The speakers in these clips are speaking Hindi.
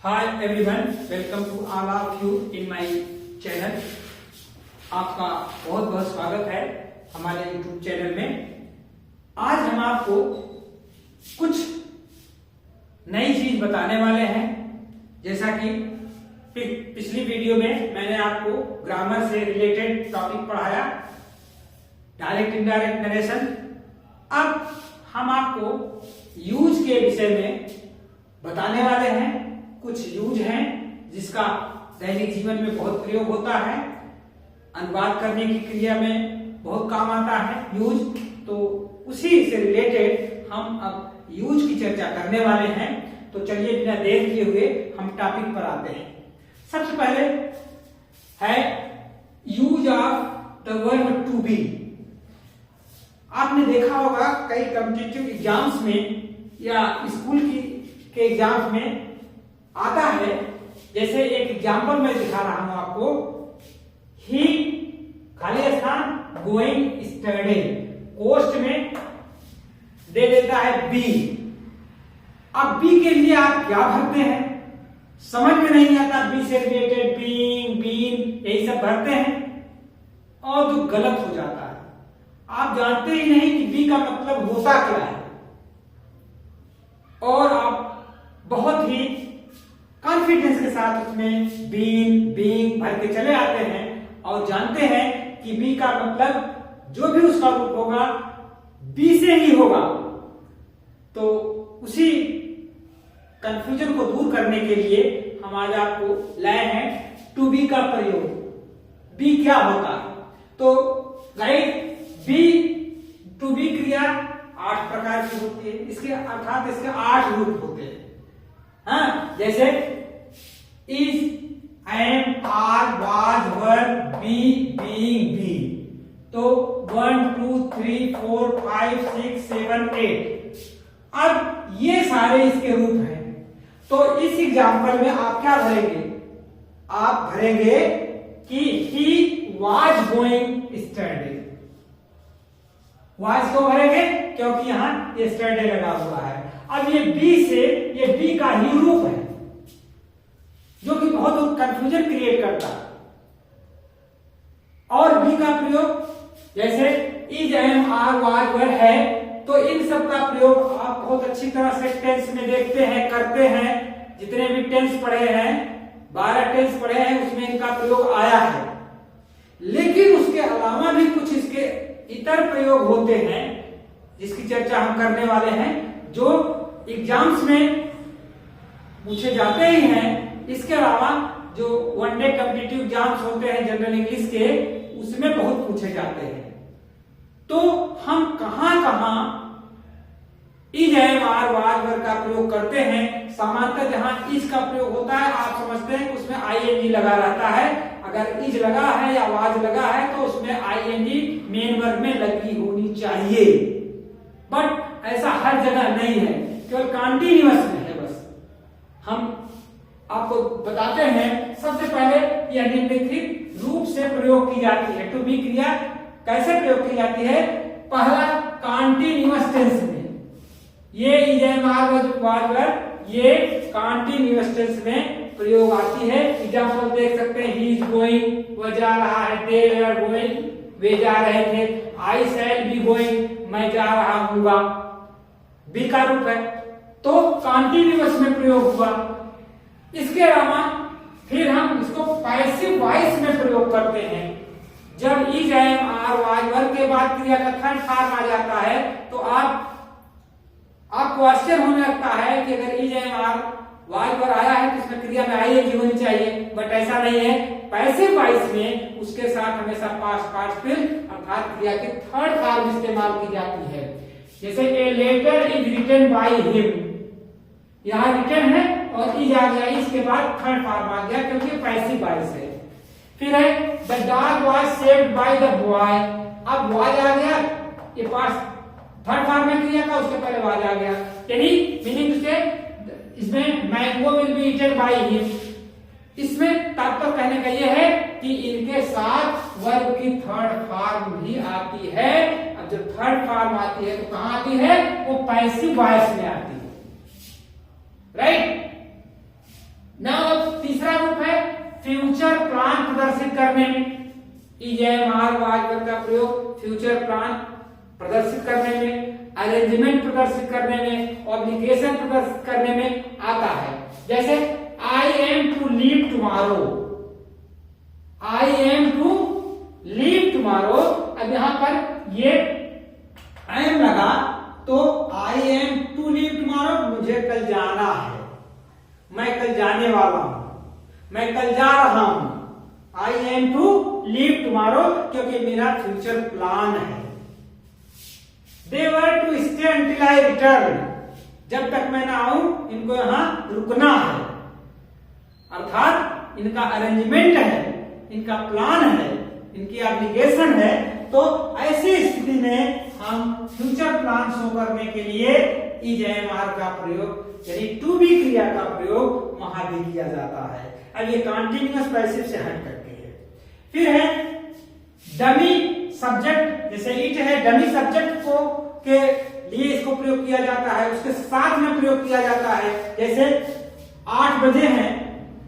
Hi everyone, welcome to all of you in my channel. आपका बहुत बहुत स्वागत है हमारे यूट्यूब चैनल में। आज हम आपको कुछ नई चीज बताने वाले हैं। जैसा कि पिछली वीडियो में मैंने आपको ग्रामर से रिलेटेड टॉपिक पढ़ाया, डायरेक्ट इनडायरेक्ट नरेशन। अब हम आपको यूज के विषय में बताने वाले हैं। कुछ यूज हैं जिसका दैनिक जीवन में बहुत प्रयोग होता है, अनुवाद करने की क्रिया में बहुत काम आता है यूज। तो उसी से रिलेटेड हम अब यूज की चर्चा करने वाले हैं। तो चलिए बिना देर किए हुए हम टॉपिक पर आते हैं। सबसे पहले है use of the verb to be. आपने देखा होगा कई कॉम्पिटिटिव एग्जाम्स में या स्कूल के एग्जाम्स में आता है। जैसे एक एग्जाम्पल मैं दिखा रहा हूं आपको। ही खाली स्थान गोइंग स्टडी, पोस्ट में दे देता है बी। अब बी के लिए आप क्या भरते हैं समझ में नहीं आता। बी से रिलेटेड बीइंग, बीन यही सब भरते हैं और जो गलत हो जाता है। आप जानते ही नहीं कि बी का मतलब होता क्या है और आप बहुत ही कॉन्फिडेंस के साथ उसमें बीन, बीइंग भर के चले आते हैं और जानते हैं कि बी का मतलब जो भी उसका रूप होगा बी से ही होगा। तो उसी कंफ्यूजन को दूर करने के लिए हम आज आपको लाए हैं टू बी का प्रयोग। बी क्या होता है? तो राइट, बी टू बी क्रिया 8 प्रकार की होती है। इसके अर्थात इसके 8 रूप होते हैं। हाँ, जैसे is, am, are, was, were, be, being, be. तो 1 2 3 4 5 6 7 8। अब ये सारे इसके रूप हैं। तो इस एग्जाम्पल में आप क्या भरेंगे? आप भरेंगे कि he was going study. Was को भरेंगे क्योंकि यहां ये स्टडी लगा हुआ है। अब ये बी से, ये बी का ही रूप है जो कि बहुत कंफ्यूजन क्रिएट करता है। और बी का प्रयोग जैसे इज, एम, आर, वाज, वर है। तो इन सब का प्रयोग आप बहुत अच्छी तरह से टेंस में देखते हैं, करते हैं। जितने भी टेंस पढ़े हैं, 12 टेंस पढ़े हैं, उसमें इनका प्रयोग आया है। लेकिन उसके अलावा भी कुछ इसके इतर प्रयोग होते हैं जिसकी चर्चा हम करने वाले हैं, जो एग्जाम्स में पूछे जाते ही हैं। इसके अलावा जो वनडे कॉम्पिटिटिव एग्जाम्स होते हैं जनरल इंग्लिश के, उसमें बहुत पूछे जाते हैं। तो हम कहां कहां इज, एम, आर, वाज, वर का प्रयोग करते हैं? सामान्यतः जहां इज का प्रयोग होता है आप समझते हैं कि उसमें आईएनजी लगा रहता है। अगर इज लगा है या वाज लगा है तो उसमें आईएनजी मेन वर्ब में लगी होनी चाहिए। बट ऐसा हर जगह नहीं है, केवल कॉन्टिन्यूअस में है। बस हम आपको बताते हैं। सबसे पहले यह निम्नलिखित रूप से प्रयोग की जाती है। टू बी क्रिया कैसे प्रयोग की जाती है? पहला, कॉन्टिन्यूअस टेंस में। ये इज, एम, आर, वाज, वर ये कॉन्टिन्यूअस टेंस में प्रयोग आती है। एग्जाम्पल देख सकते हैं। ही इज गोइंग, वह जा रहा है। दे आर गोइंग, वे जा रहे थे। आई शैल बी गोइंग, मैं जा रहा हूंगा। बी का रूप है तो कॉन्टिन्यूअस में प्रयोग हुआ। इसके अलावा फिर हम इसको पैसिव वॉइस में प्रयोग करते हैं। जब इज, एम, आर, वाज, वर के बाद क्रिया का थर्ड फॉर्म आ जाता है तो आपको आश्चर्य होने लगता है कि अगर इज, एम, आर, वाज, वर आया है तो इसमें क्रिया में आईएनजी होनी चाहिए। बट ऐसा नहीं है। पैसिव वॉइस में उसके साथ हमेशा पास्ट पार्टिसिपल अर्थात क्रिया के थर्ड फॉर्म इस्तेमाल की जाती है। जैसे a letter is written by him, यहां रिटन है और इज आ गया, इसके बाद थर्ड फॉर्म आ गया क्योंकि पैसिव वॉइस है। फिर है the dog was saved by the boy. अब वाज आ गया, ये पास थर्ड फॉर्म में क्रिया का, उसके पहले वाज आ गया। यानी मीनिंग से इसमें mango will be eaten by him. इसमें तात्पर्य कहने का यह है कि इनके साथ वर्ब की थर्ड फॉर्म भी आती है। अब जब थर्ड फॉर्म आती है तो कहां आती है? वो पैसिव वॉइस में आती है। राइट। नाउ तीसरा रूप है फ्यूचर प्लान प्रदर्शित करने में। EJMR वाज का प्रयोग फ्यूचर प्लान प्रदर्शित करने में, अरेंजमेंट प्रदर्शित करने में, ऑब्लिगेशन प्रदर्शित करने में आता है। जैसे I am to leave tomorrow, I am to leave tomorrow. अब यहां पर ये आई एम लगा तो I am to leave tomorrow, मुझे कल जाना है, मैं कल जाने वाला हूं, मैं कल जा रहा हूं। I am to leave tomorrow क्योंकि मेरा फ्यूचर प्लान है। They were to stay until I return, जब तक मैं ना आऊं इनको यहां रुकना है। अर्थात इनका अरेंजमेंट है, इनका प्लान है, इनकी ऑब्लिगेशन है। तो ऐसी स्थिति में हम फ्यूचर प्लान शो करने के लिए EJMR का प्रयोग यानी टू बी क्रिया का प्रयोग वहां भी किया जाता है। अब ये कॉन्टिन्यूअस पैसिव से हट करके है। फिर है डमी सब्जेक्ट, जैसे इट है, डमी सब्जेक्ट को के लिए इसको प्रयोग किया जाता है, उसके साथ में प्रयोग किया जाता है। जैसे 8 बजे हैं,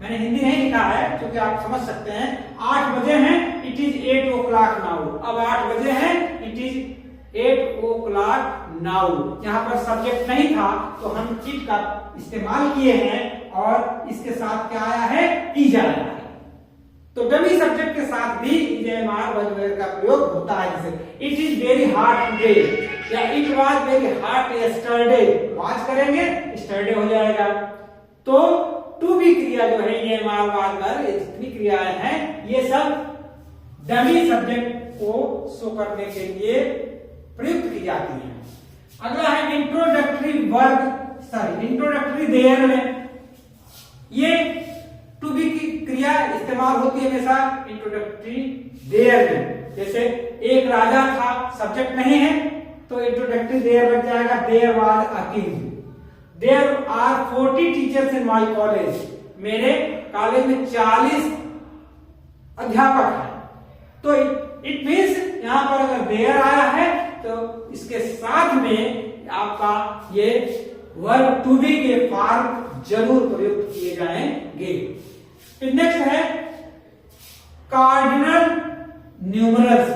मैंने हिंदी नहीं लिखा है क्योंकि आप समझ सकते हैं। 8 बजे हैं, इट इज 8 o'clock नाउ। अब 8 बजे हैं, इट इज 8 o'clock नाउ। यहाँ पर सब्जेक्ट नहीं था तो हम इट का इस्तेमाल किए हैं और इसके साथ क्या आया है, इज आया है। तो डमी सब्जेक्ट के साथ भी EJMR वर्ड का प्रयोग होता है। जैसे it is very hard today या it was very hard yesterday, was करेंगे यस्टरडे हो जाएगा। तो टू बी क्रिया जो है EJMR वाज जितनी क्रियाएं हैं ये सब डमी सब्जेक्ट को शो करने के लिए प्रयुक्त की जाती हैं। अगला है introductory verb, sorry introductory there में। ये टू बी की क्रिया इस्तेमाल होती है हमेशा इंट्रोडक्टरी देयर में। जैसे एक राजा था, सब्जेक्ट नहीं है तो इंट्रोडक्टरी देयर लग जाएगा। There was a king, there are 40 teachers in my college, मेरे कॉलेज में 40 अध्यापक हैं। तो इट मीन्स यहां पर अगर देयर आया है तो इसके साथ में आपका ये वर्ब टू बी के फॉर्म जरूर प्रयुक्त किए जाएंगे। फिर नेक्स्ट है कार्डिनल न्यूमरल्स।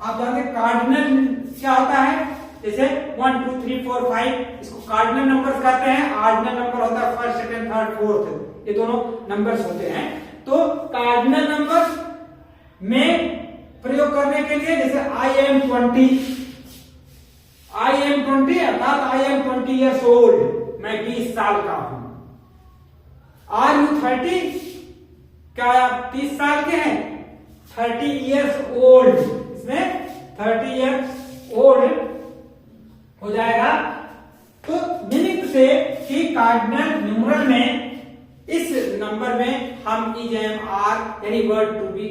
आप जानते हैं कार्डिनल क्या होता है, जैसे 1 2 3 4 5 इसको कार्डिनल नंबर्स कहते हैं। ऑर्डिनल नंबर होता है फर्स्ट, सेकंड, थर्ड, फोर्थ, ये दोनों नंबर्स होते हैं। तो कार्डिनल नंबर्स में प्रयोग करने के लिए जैसे आई एम 20, आई एम 20 अर्थात आई एम 20 ईयर्स ओल्ड, मैं 20 साल का हूं। आर यू 30, क्या आप 30 साल के हैं? 30 ईयर्स ओल्ड, इसमें 30 ईयर्स ओल्ड हो जाएगा। तो मीनिंग से कि कार्डिनल न्यूमरल में इस नंबर में हम EJMR यानी वर्ड टू बी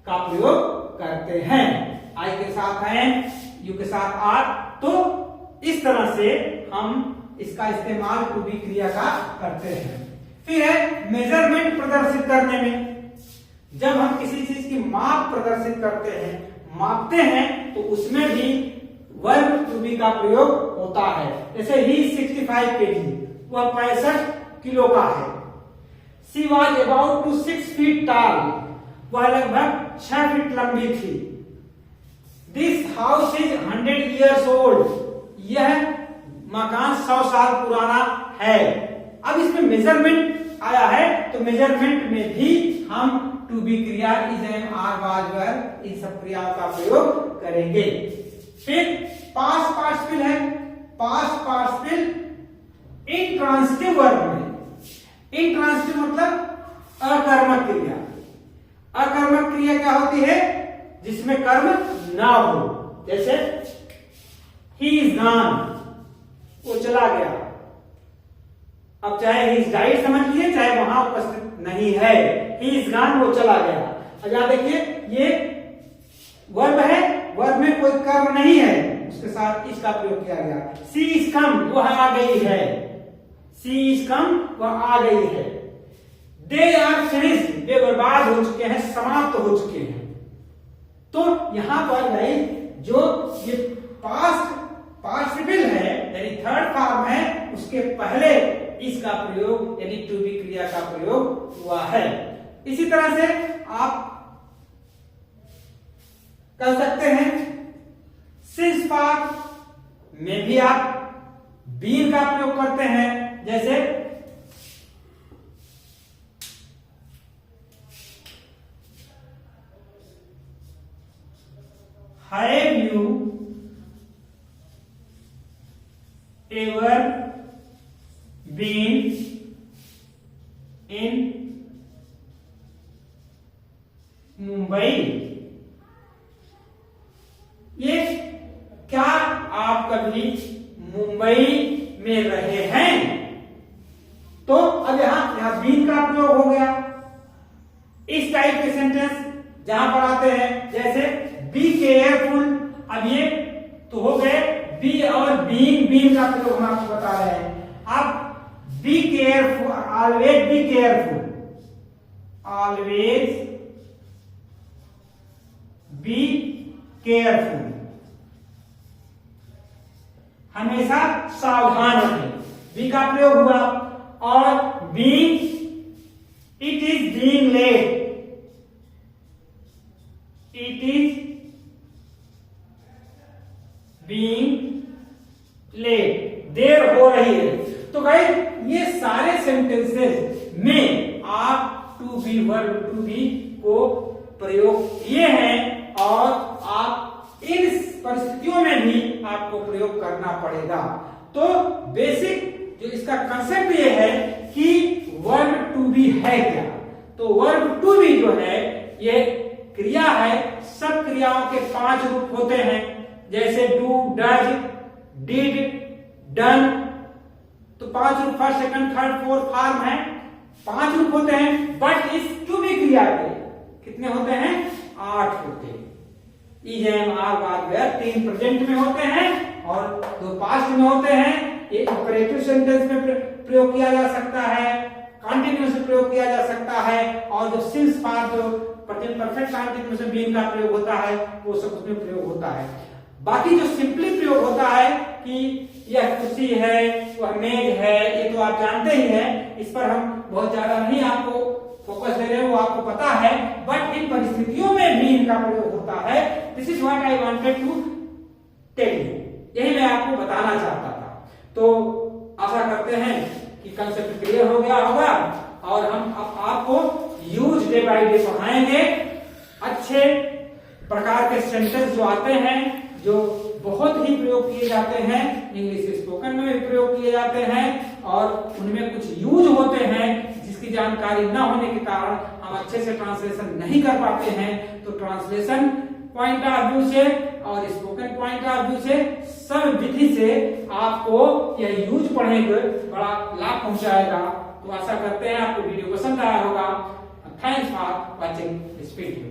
का प्रयोग करते हैं। आई के साथ है, यू के साथ आर। तो इस तरह से हम इसका इस्तेमाल टू बी क्रिया का करते हैं। फिर है मेजरमेंट प्रदर्शित करने में। जब हम किसी चीज की माप प्रदर्शित करते हैं, मापते हैं, तो उसमें भी वर्ब टू बी का प्रयोग होता है। जैसे ही 65 kg, वह 65 किलो का है। She was about to 6 feet tall, वह लगभग 6 फीट लंबी थी। This house is 100 years old, यह मकान 100 साल पुराना है। अब इसमें मेजरमेंट आया है तो मेजरमेंट में भी हम टू बी क्रिया EJMR वाज वर्ब इन सब क्रियाओं का प्रयोग करेंगे। फिर पास्ट पार्टिसिपल है। पास्ट पार्टिसिपल इंट्रांसिटिव वर्ब में। इंट्रांसिटिव मतलब अकर्मक क्रिया। अकर्मक क्रिया क्या होती है? जिसमें कर्म ना हो। जैसे ही इज गॉन, वो चला गया। अब चाहे ही इज डाइड समझ लीजिए, चाहे वहां उपस्थित नहीं है। ही इज गॉन, वो चला गया। अब यहां देखिए ये वर्ब है, वर्ब में कोई कर्म नहीं है, उसके साथ इसका प्रयोग किया गया। सी इज कम, वह आ गई है। सी इज कम, वह आ गई है। दे आर फिनिश्ड, वे बर्बाद हो चुके हैं, समाप्त हो चुके हैं। तो यहां पर भाई जो ये पास्ट पार्टिसिपल है यानी थर्ड फॉर्म है, उसके पहले इज का प्रयोग यानी टू बी क्रिया का प्रयोग हुआ है। इसी तरह से आप कर सकते हैं सिंस पार्ट में भी आप बीन का प्रयोग करते हैं, जैसे have you ever been in Mumbai. ये क्या आप कभी मुंबई में रहे हैं? तो अब यहां बीन का प्रयोग हो गया। इस टाइप के सेंटेंस जहां पर आते हैं जैसे बी केयरफुल, अब ये तो हो गए बी और बीन का प्रयोग हम आपको बता रहे हैं। अब be careful, always be careful, always be careful, हमेशा सावधान रहें, बी का प्रयोग हुआ। और being, it is being late, it is being late, देर हो रही है। तो गाइस ये सारे सेंटेंसेस में आप to be, verb to be को प्रयोग किए हैं और आप इन परिस्थितियों में भी आपको प्रयोग करना पड़ेगा। तो बेसिक जो इसका कंसेप्ट ये है कि वर्ब टू बी है क्या। तो वर्ब टू बी जो है ये क्रिया है। सब क्रियाओं के 5 रूप होते हैं, जैसे डू, डज, डिड, डन। तो 5 रूप, first, second, third, fourth form है, 5 रूप होते हैं। बट इस टू बी क्रिया के कितने होते हैं? 8 होते हैं। Is, am, are, was, were 3 present में होते हैं और 2 पास्ट में होते हैं। एक ऑपरेटिव सेंटेंस में प्रयोग किया जा सकता है, कंटिन्यूअस में प्रयोग किया जा सकता है, और जो सिंस पार्ट जो परफेक्ट कंटिन्यूअस में बीइंग का प्रयोग होता है वो सब उसमें प्रयोग होता है। बाकी जो सिंपली प्रयोग होता है कि यह कुर्सी है, वह मेज है, ये तो आप जानते ही हैं, इस पर हम बहुत ज्यादा नहीं आपको फोकस दे रहे हैं, वो आपको पता है। बट इन परिस्थितियों में भी इनका प्रयोग होता है। This is what I wanted to tell you, यही मैं आपको बताना चाहता था। तो आशा करते हैं कि कंसेप्ट क्लियर हो गया होगा और हम अब आपको यूज डे बाय डे पढ़ाएंगे। अच्छे प्रकार के सेंटेंस जो आते हैं, जो बहुत ही प्रयोग किए जाते हैं, इंग्लिश स्पोकन में भी प्रयोग किए जाते हैं और उनमें कुछ यूज होते हैं जिसकी जानकारी न होने के कारण हम अच्छे से ट्रांसलेशन नहीं कर पाते हैं। तो ट्रांसलेशन पॉइंट ऑफ व्यू से और स्पोकन पॉइंट ऑफ व्यू से सब विधि से आपको यह यूज पढ़ने को बड़ा लाभ पहुंचाएगा। तो आशा करते हैं आपको वीडियो पसंद आया होगा। Thanks for watching this video.